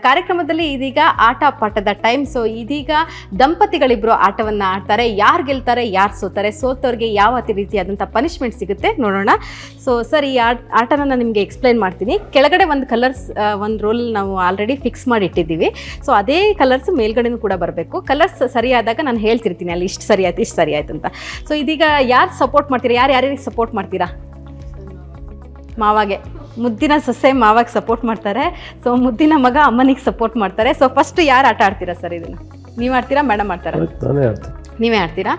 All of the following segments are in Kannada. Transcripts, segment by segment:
ಕಾರ್ಯಕ್ರಮದಲ್ಲಿ ಇದೀಗ ಆಟ ಪಾಠದ ಟೈಮ್. ಸೊ ಇದೀಗ ದಂಪತಿಗಳಿಬ್ರು ಆಟವನ್ನು ಆಡ್ತಾರೆ. ಯಾರು ಗೆಲ್ತಾರೆ, ಯಾರು ಸೋತಾರೆ, ಸೋತವ್ರಿಗೆ ಯಾವ ರೀತಿಯಾದಂಥ ಪನಿಷ್ಮೆಂಟ್ ಸಿಗುತ್ತೆ ನೋಡೋಣ. ಸೊ ಸರ್, ಈ ಆಟನ ನಾನು ನಿಮಗೆ ಎಕ್ಸ್ಪ್ಲೈನ್ ಮಾಡ್ತೀನಿ. ಕೆಳಗಡೆ ಒಂದು ಕಲರ್ಸ್ ಒಂದು ರೋಲ್ ನಾವು ಆಲ್ರೆಡಿ ಫಿಕ್ಸ್ ಮಾಡಿ ಇಟ್ಟಿದ್ದೀವಿ. ಸೊ ಅದೇ ಕಲರ್ಸ್ ಮೇಲ್ಗಡೆನೂ ಕೂಡ ಬರಬೇಕು. ಕಲರ್ಸ್ ಸರಿಯಾದಾಗ ನಾನು ಹೇಳ್ತಿರ್ತೀನಿ ಅಲ್ಲಿ ಇಷ್ಟು ಸರಿ ಆಯ್ತು, ಇಷ್ಟು ಸರಿ ಆಯ್ತು ಅಂತ. ಸೊ ಇದೀಗ ಯಾರು ಸಪೋರ್ಟ್ ಮಾಡ್ತೀರಾ, ಯಾರ್ಯಾರಿಗೆ ಸಪೋರ್ಟ್ ಮಾಡ್ತೀರಾ? ಮಾವಾಗೆ, ಮುದ್ದಿನ ಸೊಸೆ ಮಾವಾಗಿ ಸಪೋರ್ಟ್ ಮಾಡ್ತಾರೆ. ಸೊ ಮುದ್ದಿನ ಮಗ ಅಮ್ಮನಿಗೆ ಸಪೋರ್ಟ್ ಮಾಡ್ತಾರೆ. ಸೊ ಫಸ್ಟ್ ಯಾರು ಆಟ ಆಡ್ತೀರಾ ಸರ್ ಇದನ್ನು? ನೀವು ಆಡ್ತೀರಾ, ಮೇಡಮ್ ಆಡ್ತಾರಾ? ನೀವೇ ಆಡ್ತೀರಾ?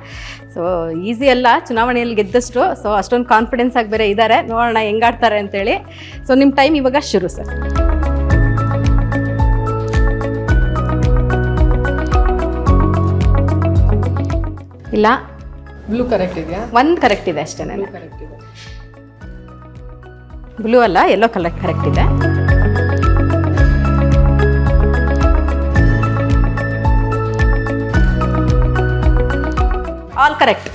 ಸೊ ಈಸಿ ಅಲ್ಲ ಚುನಾವಣೆಯಲ್ಲಿ ಗೆದ್ದಷ್ಟು. ಸೊ ಅಷ್ಟೊಂದು ಕಾನ್ಫಿಡೆನ್ಸ್ ಆಗಿ ಬೇರೆ ಇದ್ದಾರೆ. ನೋಡೋಣ ಹೆಂಗಾಡ್ತಾರೆ ಅಂತೇಳಿ. ಸೊ ನಿಮ್ಮ ಟೈಮ್ ಇವಾಗ ಶುರು ಸರ್. ಇಲ್ಲ, ಬ್ಲೂ ಕರೆಕ್ಟ್ ಇದೆಯಾ? ಒಂದು ಕರೆಕ್ಟ್ ಇದೆ ಅಷ್ಟೇ. ಕರೆಕ್ಟ್ ಇದೆ. ಬ್ಲೂ ಅಲ್ಲ, ಯೆಲ್ಲೋ ಕಲರ್ ಕರೆಕ್ಟ್ ಇದೆ. All correct.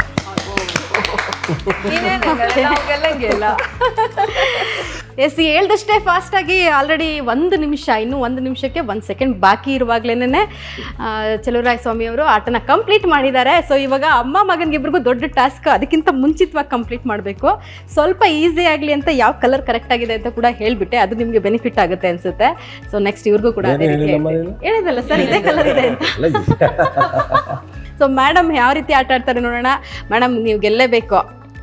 ಎಸ್, ಹೇಳ್ದಷ್ಟೇ ಫಾಸ್ಟಾಗಿ ಆಲ್ರೆಡಿ 1 ನಿಮಿಷ, ಇನ್ನೂ 1 ನಿಮಿಷಕ್ಕೆ 1 ಸೆಕೆಂಡ್ ಬಾಕಿ ಇರುವಾಗಲೇ ಚಲುವರಾಯ ಸ್ವಾಮಿ ಅವರು ಆಟನ ಕಂಪ್ಲೀಟ್ ಮಾಡಿದ್ದಾರೆ. ಸೊ ಇವಾಗ ಅಮ್ಮ ಮಗನಿಗಿಬ್ರಿಗೂ ದೊಡ್ಡ ಟಾಸ್ಕ್, ಅದಕ್ಕಿಂತ ಮುಂಚಿತವಾಗಿ ಕಂಪ್ಲೀಟ್ ಮಾಡಬೇಕು. ಸ್ವಲ್ಪ ಈಸಿ ಆಗಲಿ ಅಂತ ಯಾವ ಕಲರ್ ಕರೆಕ್ಟ್ ಆಗಿದೆ ಅಂತ ಕೂಡ ಹೇಳಿಬಿಟ್ಟೆ, ಅದು ನಿಮಗೆ ಬೆನಿಫಿಟ್ ಆಗುತ್ತೆ ಅನ್ಸುತ್ತೆ. ಸೊ ನೆಕ್ಸ್ಟ್ ಇವ್ರಿಗೂ ಕೂಡ ಅದೇ ರೀತಿ ಹೇಳಿದಲ್ಲ ಸರ್, ಇದೇ ಕಲರ್ ಇದೆ ಅಂತ. ಸೊ ಮೇಡಮ್ ಯಾವ ರೀತಿ ಆಟ ಆಡ್ತಾರೆ ನೋಡೋಣ. ಮೇಡಮ್ ನೀವು ಗೆಲ್ಲೇಬೇಕು,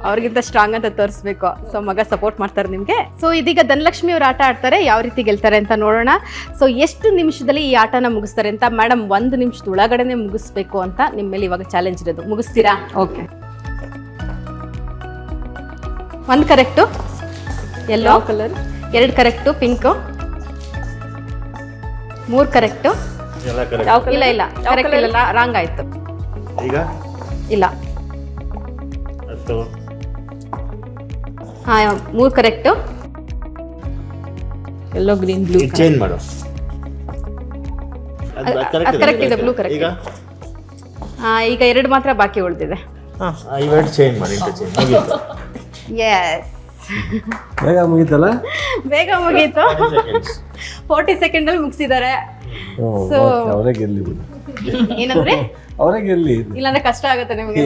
ಅವ್ರಿಗಿಂತ ಸ್ಟ್ರಾಂಗ್ ಅಂತ ತೋರಿಸ್ಬೇಕು. ಸೊ ಮಗ ಸಪೋರ್ಟ್ ಮಾಡ್ತಾರೆ ನಿಮಗೆ. ಸೊ ಇದೀಗ ಧನಲಕ್ಷ್ಮಿ ಅವ್ರು ಆಟ ಆಡ್ತಾರೆ. ಯಾವ ರೀತಿ ಗೆಲ್ತಾರೆ ಅಂತ ನೋಡೋಣ. ಸೊ ಎಷ್ಟು ನಿಮಿಷದಲ್ಲಿ ಈ ಆಟನ ಮುಗಿಸ್ತಾರೆ ಅಂತ. ಮೇಡಮ್ 1 ನಿಮಿಷದ ಒಳಗಡೆನೆ ಮುಗಿಸ್ಬೇಕು ಅಂತ ನಿಮ್ಮ ಮೇಲೆ ಇವಾಗ ಚಾಲೆಂಜ್ ಇರೋದು. ಮುಗಿಸ್ತೀರಾ? Okay. 1 correct yellow colour, 2 correct pink, 3 correct. ಇಲ್ಲ ಇಲ್ಲ, ಕರೆಕ್ಟ್ ಇಲ್ಲ, ರಾಂಗ್ ಆಯ್ತು. ಈಗ ಇಲ್ಲ, 3 correct. Yellow green blue change ಮಾಡು. ಕರೆಕ್ಟ್ ಇದೆ, ಬ್ಲೂ ಕರೆಕ್ಟ್. ಈಗ 2 ಮಾತ್ರ ಬಾಕಿ ಉಳಿದಿದೆ. ಇವೆರಡು ಚೇಂಜ್ ಮಾಡಿ, ಇಂಟರ್ಚೇಂಜ್ ಮುಗೀತು. ಎಸ್, ಬೇಗ ಮುಗೀತಲ್ಲ? ಬೇಗ ಮುಗೀತು. 40 ಸೆಕೆಂಡಲ್ಲಿ ಮುಗಿಸಿದ್ದಾರೆ. ಸೊ ಅವರೇ ಗೆಲ್ಲಿ ಬಿಡು. ಏನಂದ್ರೆ ಅವರೇ ಗೆಲ್ಲಿ. ಇಲ್ಲಾಂದ್ರೆ ಕಷ್ಟ ಆಗುತ್ತೆ ನಿಮಗೆ.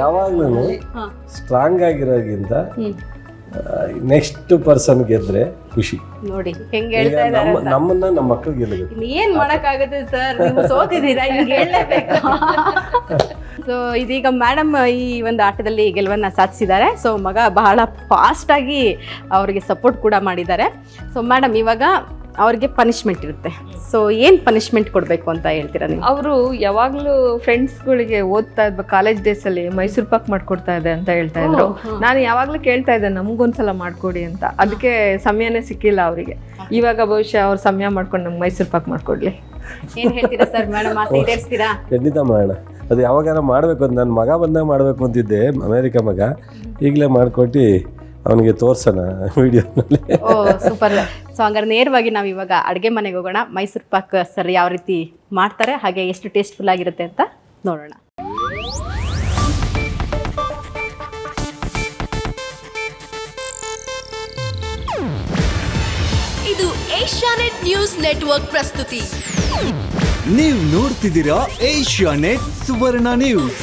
ಯಾವಾಗ್ಲೂ ಸ್ಟ್ರಾಂಗ್ ಆಗಿರೋಗಿಂತ ನೆಕ್ಸ್ಟ್ ಪರ್ಸನ್ ಗೆದ್ರೆ ಖುಷಿ. ನೋಡಿ ಹೆಂಗ್ ಹೇಳ್ತಾ ಇದ್ದಾರೆ. ನಮ್ಮನ್ನ ನಮ್ಮ ಮಕ್ಕಳು ಗೆಲ್ಲಬೇಕು. ಏನ್ ಮಾಡಕ್ ಆಗುತ್ತೆ ಸರ್, ನೀವು ಸೋತಿದ್ದೀರಾ, ಹಿಂಗ್ ಹೇಳಲೇಬೇಕು. ಸೊ ಇದೀಗ ಮೇಡಮ್ ಈ ಒಂದು ಆಟದಲ್ಲಿ ಗೆಲುವನ್ನ ಸಾಧಿಸಿದ್ದಾರೆ. ಸೊ ಮಗ ಬಹಳ ಫಾಸ್ಟ್ ಆಗಿ ಅವ್ರಿಗೆ ಸಪೋರ್ಟ್ ಕೂಡ ಮಾಡಿದ್ದಾರೆ. ಸೊ ಮೇಡಮ್ ಇವಾಗ ಅವ್ರಿಗೆ ಪನಿಷ್ಮೆಂಟ್ ಇರುತ್ತೆ. ಸೊ ಏನು ಪನಿಷ್ಮೆಂಟ್ ಕೊಡಬೇಕು ಅಂತ ಹೇಳ್ತೀರಾ ನೀವು? ಅವರು ಯಾವಾಗಲೂ ಫ್ರೆಂಡ್ಸ್ಗಳಿಗೆ ಓದ್ತಾ ಇದ್ದ ಕಾಲೇಜ್ ಡೇಸಲ್ಲಿ ಮೈಸೂರು ಪಾಕ್ ಮಾಡ್ಕೊಡ್ತಾ ಇದೆ ಅಂತ ಹೇಳ್ತಾ ಇದ್ರು. ನಾನು ಯಾವಾಗಲೂ ಕೇಳ್ತಾ ಇದ್ದೆ ನಮಗೊಂದ್ಸಲ ಮಾಡ್ಕೊಡಿ ಅಂತ. ಅದಕ್ಕೆ ಸಮಯನೇ ಸಿಕ್ಕಿಲ್ಲ ಅವರಿಗೆ. ಇವಾಗ ಬಹುಶಃ ಅವ್ರು ಸಮಯ ಮಾಡ್ಕೊಂಡು ನಮ್ಗೆ ಮೈಸೂರು ಪಾಕ್ ಮಾಡ್ಕೊಡ್ಲಿ. ಏನು ಹೇಳ್ತೀರಾ ಸರ್ ಮೇಡಮ್, ಆಸೆ ಈಡೇರಿಸ್ತೀರಾ? ಖಂಡಿತ ಮಾಡೋಣ. ಅದು ಯಾವಾಗಾರ ಮಾಡಬೇಕು ಅಂತ ನನ್ನ ಮಗ ಬಂದಾಗ ಮಾಡಬೇಕು ಅಂತಿದ್ದೆ, ಅಮೇರಿಕಾ ಮಗ. ಈಗಲೇ ಮಾಡಿಕೊಟ್ಟು ಅವನಿಗೆ ತೋರ್ಸೋಣ ವಿಡಿಯೋನಲ್ಲಿ. ಓ ಸೂಪರ್. ಸೊ ಹಂಗಾರೆ ನೇರವಾಗಿ ನಾವು ಇವಾಗ ಅಡುಗೆ ಮನೆಗೆ ಹೋಗೋಣ. ಮೈಸೂರು ಪಾಕ್ ಸರ್ ಯಾವ ರೀತಿ ಮಾಡ್ತಾರೆ, ಹಾಗೆ ಎಷ್ಟು ಟೇಸ್ಟ್ಫುಲ್ ಆಗಿರುತ್ತೆ ಅಂತ ನೋಡೋಣ. ಇದು ಏಷ್ಯಾನೆಟ್ ನ್ಯೂಸ್ ನೆಟ್ವರ್ಕ್ ಪ್ರಸ್ತುತಿ. ನೀವು ನೋಡ್ತಿದ್ದೀರಾ ಏಷ್ಯಾನೆಟ್ ಸುವರ್ಣ ನ್ಯೂಸ್.